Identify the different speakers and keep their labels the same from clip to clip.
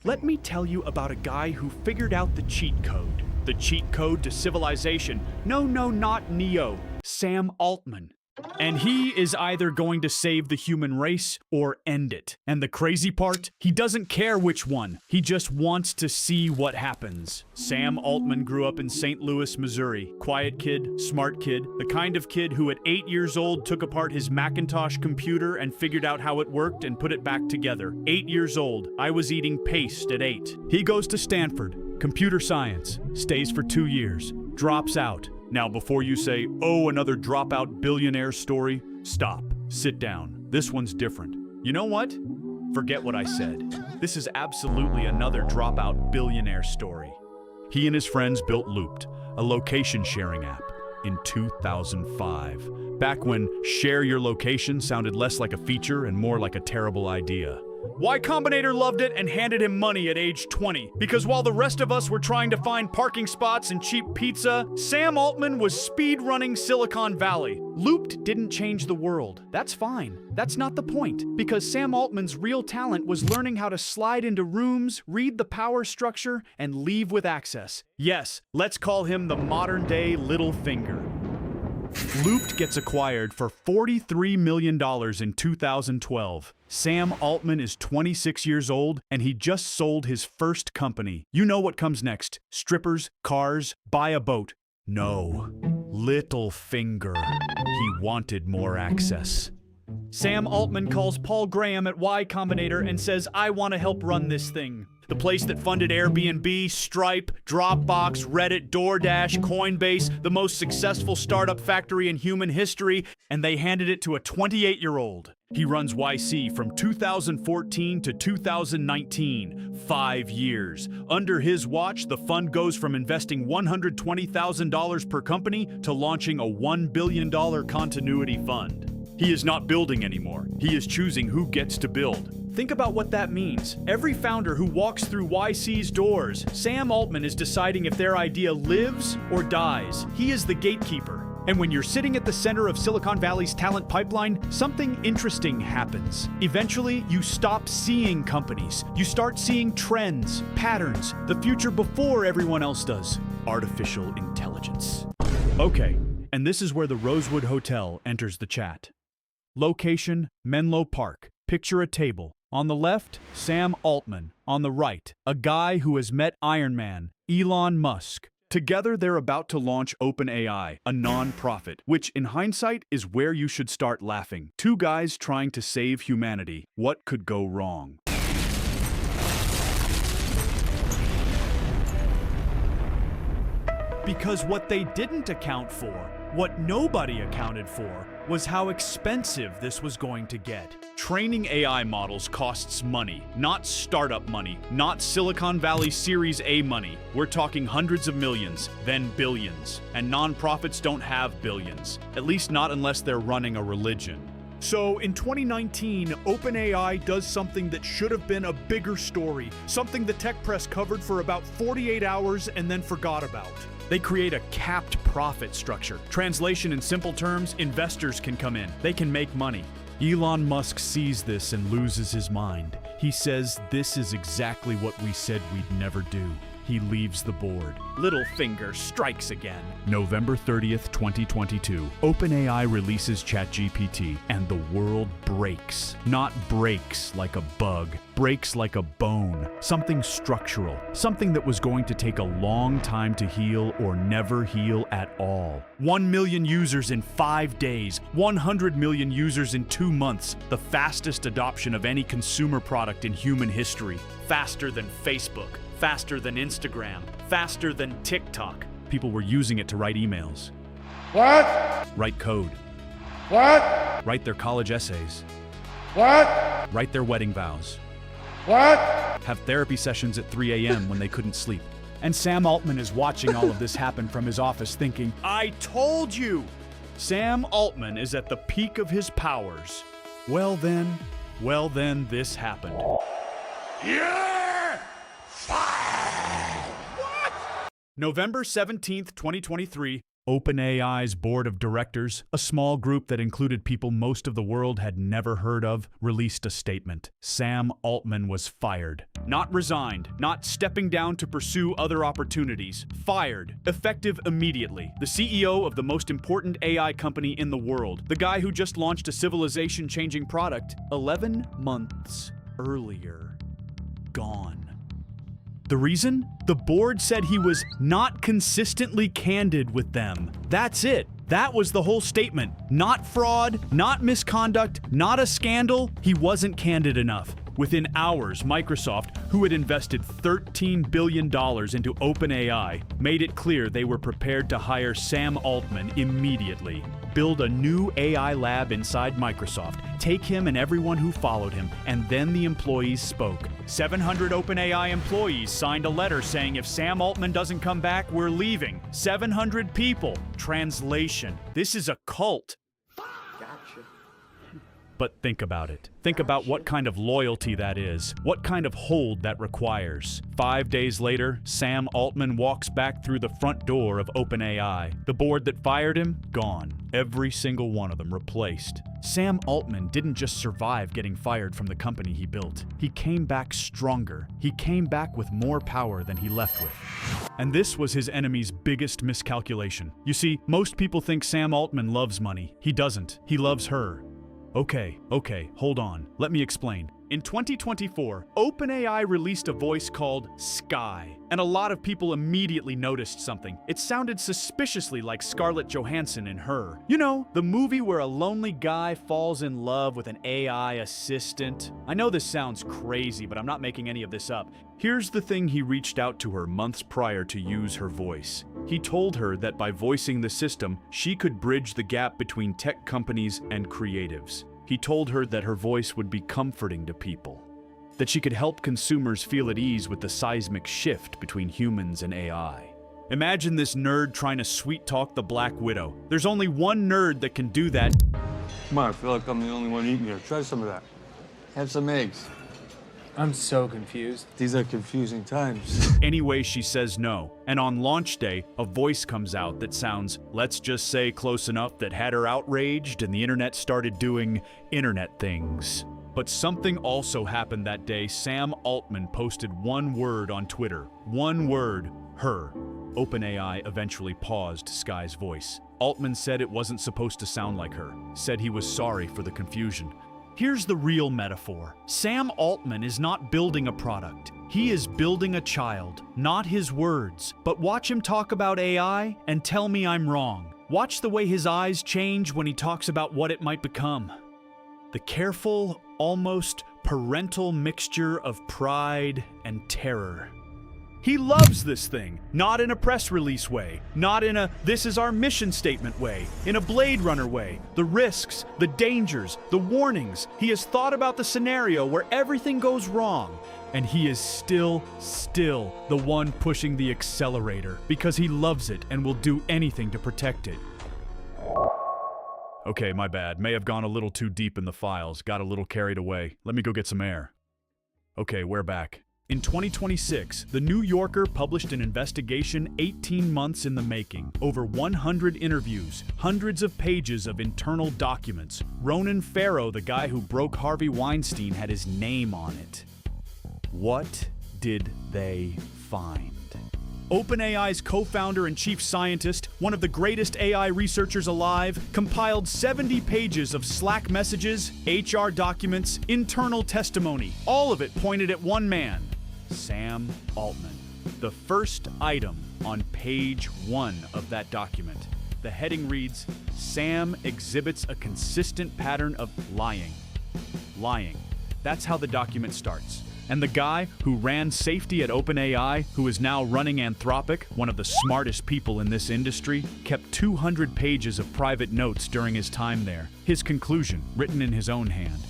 Speaker 1: let me tell you about a guy who figured out the cheat code. The cheat code to civilization. No, not Neo. Sam Altman. And he is either going to save the human race or end it. And the crazy part? He doesn't care which one. He just wants to see what happens. Sam Altman grew up in St. Louis, Missouri. Quiet kid, smart kid, the kind of kid who at 8 years old took apart his Macintosh computer and figured out how it worked and put it back together. 8 years old. I was eating paste at 8. He goes to Stanford. Computer science. Stays for 2 years. Drops out. Now, before you say, oh, another dropout billionaire story, stop. Sit down. This one's different. You know what? Forget what I said. This is absolutely another dropout billionaire story. He and his friends built Looped, a location sharing app, in 2005. Back when share your location sounded less like a feature and more like a terrible idea. Y Combinator loved it and handed him money at age 20, because while the rest of us were trying to find parking spots and cheap pizza, Sam Altman was speed-running Silicon Valley. Looped didn't change the world. That's fine. That's not the point, because Sam Altman's real talent was learning how to slide into rooms, read the power structure, and leave with access. Yes, let's call him the modern-day Little Finger. Looped gets acquired for $43 million in 2012. Sam Altman is 26 years old, and he just sold his first company. You know what comes next. Strippers, cars, buy a boat. No. Little Finger. He wanted more access. Sam Altman calls Paul Graham at Y Combinator and says, I want to help run this thing. The place that funded Airbnb, Stripe, Dropbox, Reddit, DoorDash, Coinbase, the most successful startup factory in human history, and they handed it to a 28-year-old. He runs YC from 2014 to 2019, 5 years. Under his watch, the fund goes from investing $120,000 per company to launching a $1 billion continuity fund. He is not building anymore. He is choosing who gets to build. Think about what that means. Every founder who walks through YC's doors, Sam Altman is deciding if their idea lives or dies. He is the gatekeeper. And when you're sitting at the center of Silicon Valley's talent pipeline, something interesting happens. Eventually, you stop seeing companies. You start seeing trends, patterns, the future before everyone else does. Artificial intelligence. Okay, and this is where the Rosewood Hotel enters the chat. Location, Menlo Park. Picture a table. On the left, Sam Altman. On the right, a guy who has met Iron Man, Elon Musk. Together, they're about to launch OpenAI, a non-profit, which in hindsight is where you should start laughing. Two guys trying to save humanity. What could go wrong? Because what they didn't account for, what nobody accounted for, was how expensive this was going to get. Training AI models costs money, not startup money, not Silicon Valley Series A money. We're talking hundreds of millions, then billions. And nonprofits don't have billions, at least not unless they're running a religion. So in 2019, OpenAI does something that should have been a bigger story, something the tech press covered for about 48 hours and then forgot about. They create a capped profit structure. Translation in simple terms, investors can come in. They can make money. Elon Musk sees this and loses his mind. He says, this is exactly what we said we'd never do. He leaves the board. Little Finger strikes again. November 30th, 2022. OpenAI releases ChatGPT, and the world breaks. Not breaks like a bug, breaks like a bone. Something structural. Something that was going to take a long time to heal or never heal at all. 1 million users in 5 days. 100 million users in 2 months. The fastest adoption of any consumer product in human history. Faster than Facebook. Faster than Instagram, faster than TikTok. People were using it to write emails.
Speaker 2: What?
Speaker 1: Write code.
Speaker 2: What?
Speaker 1: Write their college essays.
Speaker 2: What?
Speaker 1: Write their wedding vows.
Speaker 2: What?
Speaker 1: Have therapy sessions at 3 a.m. when they couldn't sleep. And Sam Altman is watching all of this happen from his office thinking, I told you! Sam Altman is at the peak of his powers. Well then, this happened.
Speaker 2: Yeah!
Speaker 1: November 17th, 2023, OpenAI's board of directors, a small group that included people most of the world had never heard of, released a statement. Sam Altman was fired. Not resigned, not stepping down to pursue other opportunities. Fired, effective immediately. The CEO of the most important AI company in the world, the guy who just launched a civilization-changing product 11 months earlier. Gone. The reason? The board said he was not consistently candid with them. That's it. That was the whole statement. Not fraud, not misconduct, not a scandal. He wasn't candid enough. Within hours, Microsoft, who had invested $13 billion into OpenAI, made it clear they were prepared to hire Sam Altman immediately. Build a new AI lab inside Microsoft, take him and everyone who followed him, and then the employees spoke. 700 OpenAI employees signed a letter saying if Sam Altman doesn't come back, we're leaving. 700 people. Translation: this is a cult. But think about it. Think about what kind of loyalty that is, what kind of hold that requires. 5 days later, Sam Altman walks back through the front door of OpenAI. The board that fired him, gone. Every single one of them replaced. Sam Altman didn't just survive getting fired from the company he built. He came back stronger. He came back with more power than he left with. And this was his enemy's biggest miscalculation. You see, most people think Sam Altman loves money. He doesn't. He loves her. Okay, hold on. Let me explain. In 2024, OpenAI released a voice called Sky, and a lot of people immediately noticed something. It sounded suspiciously like Scarlett Johansson in Her. You know, the movie where a lonely guy falls in love with an AI assistant. I know this sounds crazy, but I'm not making any of this up. Here's the thing: he reached out to her months prior to use her voice. He told her that by voicing the system, she could bridge the gap between tech companies and creatives. He told her that her voice would be comforting to people, that she could help consumers feel at ease with the seismic shift between humans and AI. Imagine this nerd trying to sweet-talk the Black Widow. There's only one nerd that can do that.
Speaker 3: Come on, I feel like I'm the only one eating here. Try some of that. Have some eggs.
Speaker 4: I'm so confused.
Speaker 3: These are confusing times.
Speaker 1: Anyway, she says no. And on launch day, a voice comes out that sounds, let's just say, close enough that had her outraged and the internet started doing internet things. But something also happened that day. Sam Altman posted one word on Twitter. One word: her. OpenAI eventually paused Sky's voice. Altman said it wasn't supposed to sound like her. Said he was sorry for the confusion. Here's the real metaphor. Sam Altman is not building a product. He is building a child, not his words. But watch him talk about AI and tell me I'm wrong. Watch the way his eyes change when he talks about what it might become. The careful, almost parental mixture of pride and terror. He loves this thing, not in a press release way, not in a this is our mission statement way, in a Blade Runner way. The risks, the dangers, the warnings. He has thought about the scenario where everything goes wrong, and he is still the one pushing the accelerator because he loves it and will do anything to protect it. Okay, my bad. May have gone a little too deep in the files. Got a little carried away. Let me go get some air. Okay, we're back. In 2026, The New Yorker published an investigation 18 months in the making. Over 100 interviews, hundreds of pages of internal documents. Ronan Farrow, the guy who broke Harvey Weinstein, had his name on it. What did they find? OpenAI's co-founder and chief scientist, one of the greatest AI researchers alive, compiled 70 pages of Slack messages, HR documents, internal testimony. All of it pointed at one man: Sam Altman. The first item on page 1 of that document. The heading reads, "Sam exhibits a consistent pattern of lying." Lying. That's how the document starts. And the guy who ran safety at OpenAI, who is now running Anthropic, one of the smartest people in this industry, kept 200 pages of private notes during his time there. His conclusion, written in his own hand.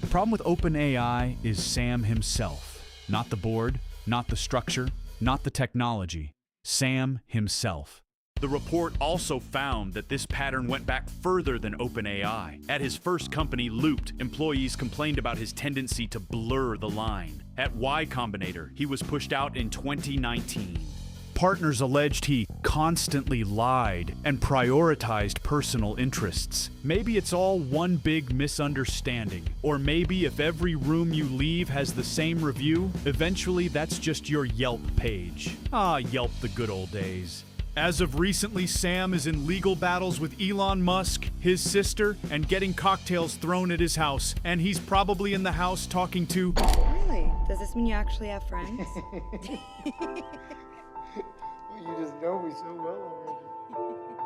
Speaker 1: The problem with OpenAI is Sam himself. Not the board, not the structure, not the technology. Sam himself. The report also found that this pattern went back further than OpenAI. At his first company, Looped, employees complained about his tendency to blur the line. At Y Combinator, he was pushed out in 2019. partners alleged he constantly lied and prioritized personal interests. Maybe it's all one big misunderstanding. Or maybe if every room you leave has the same review, eventually that's just your Yelp page. Ah, Yelp, the good old days. As of recently, Sam is in legal battles with Elon Musk, his sister, and getting cocktails thrown at his house. And he's probably in the house talking to...
Speaker 5: Really? Does this mean you actually have friends?
Speaker 4: You just know me so well already.